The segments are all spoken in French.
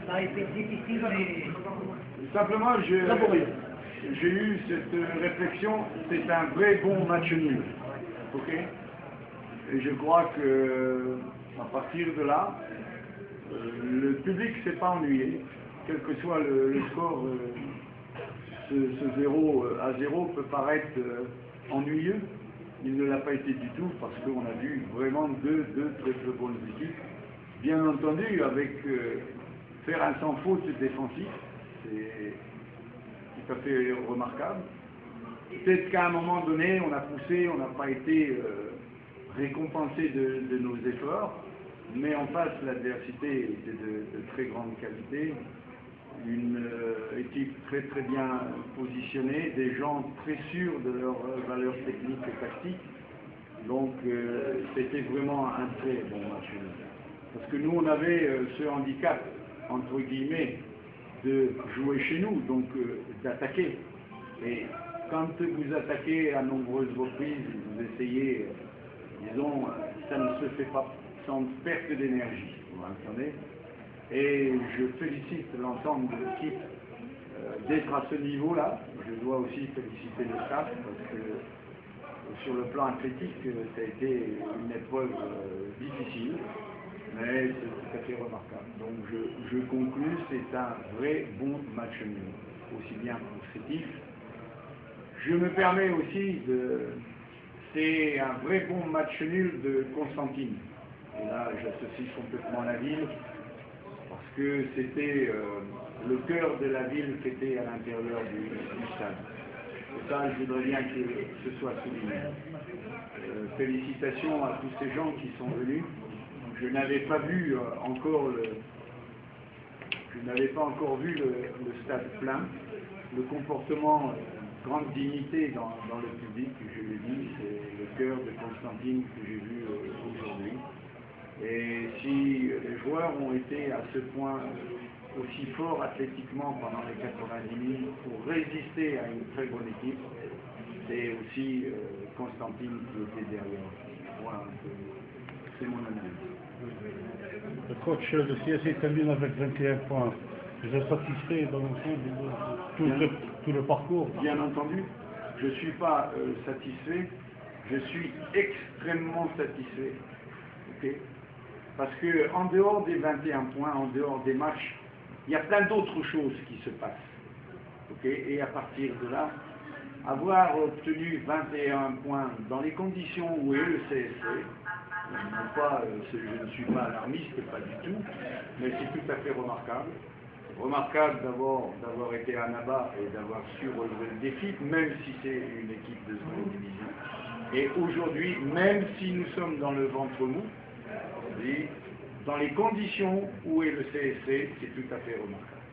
Ça a été difficile, mais Simplement, laborieux. j'ai eu cette réflexion, c'est un vrai bon match nul. Ok? Et je crois que à partir de là, le public ne s'est pas ennuyé, quel que soit le score. Ce 0-0 peut paraître ennuyeux. Il ne l'a pas été du tout parce qu'on a vu vraiment deux très très bonnes équipes. Bien entendu, avec faire un sans faute défensif, c'est tout à fait remarquable. Peut-être qu'à un moment donné, on a poussé, on n'a pas été récompensé de nos efforts, mais en face, l'adversité était de très grande qualité. Une équipe très très bien positionnée, des gens très sûrs de leurs valeurs techniques et tactiques. Donc c'était vraiment un très bon match. Parce que nous on avait ce handicap, entre guillemets, de jouer chez nous, donc d'attaquer. Et quand vous attaquez à nombreuses reprises, vous essayez, disons, ça ne se fait pas sans perte d'énergie, vous entendez? Et je félicite l'ensemble de l'équipe d'être à ce niveau-là. Je dois aussi féliciter le staff parce que sur le plan athlétique, ça a été une épreuve difficile, mais c'est tout à fait remarquable. Donc je conclus, c'est un vrai bon match nul, aussi bien positif. Je me permets aussi c'est un vrai bon match nul de Constantine. Et là, j'associe complètement la ville. Parce que c'était le cœur de la ville qui était à l'intérieur du stade. Et ça, je voudrais bien que ce soit souligné. Félicitations à tous ces gens qui sont venus. Je n'avais pas vu pas encore vu le stade plein. Le comportement, grande dignité dans le public, je l'ai dit, c'est le cœur de Constantine que j'ai vu aujourd'hui. Et si les joueurs ont été à ce point aussi forts athlétiquement pendant les 90 minutes pour résister à une très bonne équipe, c'est aussi Constantine qui était derrière. Voilà, c'est mon analyse. Le coach de CSC termine avec 21 points. Vous êtes satisfait dans l'ensemble de tout le parcours? Bien entendu, je ne suis pas satisfait, je suis extrêmement satisfait. Okay, parce qu'en dehors des 21 points, en dehors des matchs, il y a plein d'autres choses qui se passent. Okay, et à partir de là, avoir obtenu 21 points dans les conditions où est le CSC, je ne suis pas alarmiste, pas du tout, mais c'est tout à fait remarquable. Remarquable d'avoir été à Naba et d'avoir su relever le défi, même si c'est une équipe de seconde division. Et aujourd'hui, même si nous sommes dans le ventre mou, dans les conditions où est le CSC, c'est tout à fait remarquable.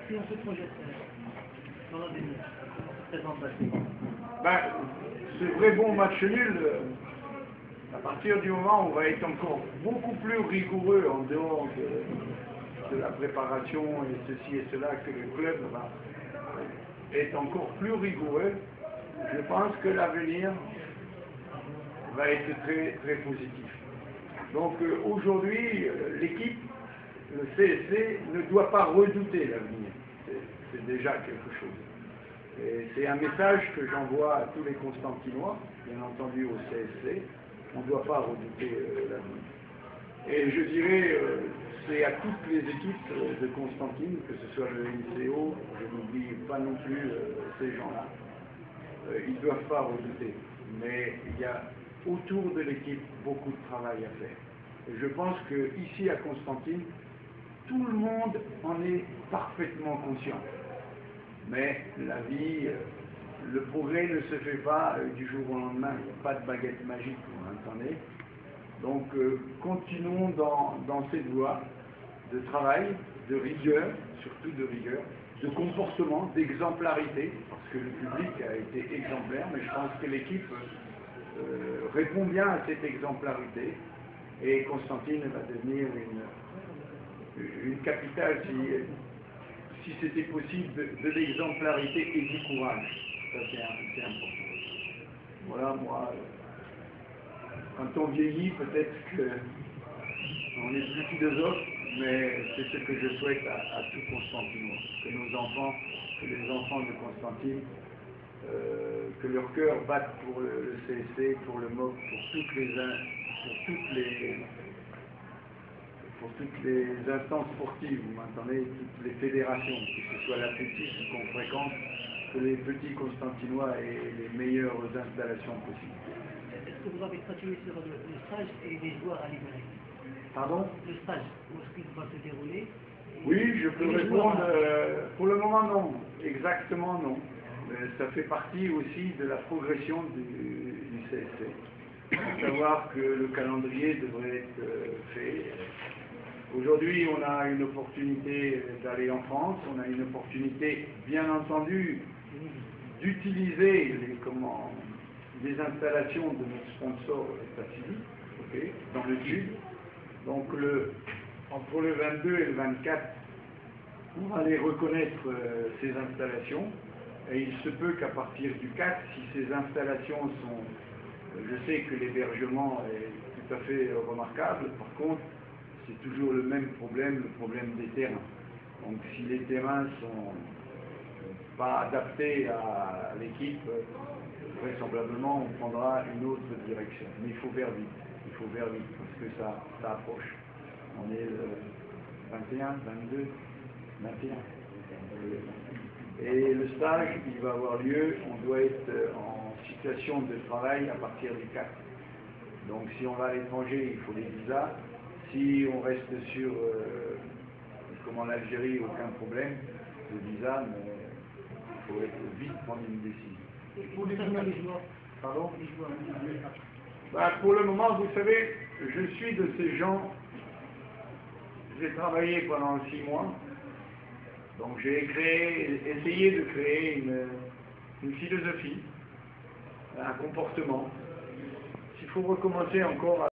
Si on se projette dans l'avenir, présentation. Ce vrai bon match nul, à partir du moment où on va être encore beaucoup plus rigoureux en dehors de la préparation et ceci et cela, que le club va être encore plus rigoureux, je pense que l'avenir va être très, très positif. Donc aujourd'hui, l'équipe, le CSC, ne doit pas redouter l'avenir. C'est déjà quelque chose. Et c'est un message que j'envoie à tous les Constantinois, bien entendu au CSC. On ne doit pas redouter l'avenir. Et je dirais, c'est à toutes les équipes de Constantine, que ce soit le NCO, je n'oublie pas non plus ces gens-là. Ils ne doivent pas redouter. Mais il y a autour de l'équipe beaucoup de travail à faire. Et je pense qu'ici à Constantine, tout le monde en est parfaitement conscient. Mais la vie, le progrès ne se fait pas du jour au lendemain. Il n'y a pas de baguette magique, vous entendez? Donc continuons dans cette voie de travail, de rigueur, surtout de rigueur, de comportement, d'exemplarité, parce que le public a été exemplaire, mais je pense que l'équipe répond bien à cette exemplarité, et Constantine va devenir une capitale, si c'était possible, de l'exemplarité et du courage. Ça c'est important. Voilà, moi, quand on vieillit, peut-être que On est plus philosophe, mais c'est ce que je souhaite à tout Constantinois. Que nos enfants, que les enfants de Constantine, que leur cœur batte pour le CSC, pour le MOC, pour toutes les instances sportives, vous m'entendez, toutes les fédérations, que ce soit l'athlétisme qu'on fréquente, que les petits Constantinois aient les meilleures installations possibles. Est-ce que vous avez statué sur le stage et les joueurs à libérer? Pardon? Le stage, où est-ce qu'il va se dérouler? Oui, je peux répondre. Pour le moment, non. Exactement, non. Ça fait partie aussi de la progression du CSC. Il faut savoir que le calendrier devrait être fait. Aujourd'hui, on a une opportunité d'aller en France, on a une opportunité, bien entendu, d'utiliser les installations de notre sponsor Tassili, dans le sud. Donc, entre le 22 et le 24, on va aller reconnaître ces installations. Et il se peut qu'à partir du 4, si ces installations sont... Je sais que l'hébergement est tout à fait remarquable, par contre, c'est toujours le même problème, le problème des terrains. Donc si les terrains sont pas adaptés à l'équipe, vraisemblablement on prendra une autre direction. Mais il faut faire vite, parce que ça approche. On est le 21, 22, 21. Et le stage, il va avoir lieu, on doit être en situation de travail à partir du 4. Donc si on va à l'étranger, il faut les visas. Si on reste sur, comme en Algérie, aucun problème, le visa, mais il faut vite prendre une décision. Et pour les joueurs? Pardon? Les joueurs. Pour le moment, vous savez, je suis de ces gens, j'ai travaillé pendant 6 mois, donc j'ai essayé de créer une philosophie, un comportement. S'il faut recommencer encore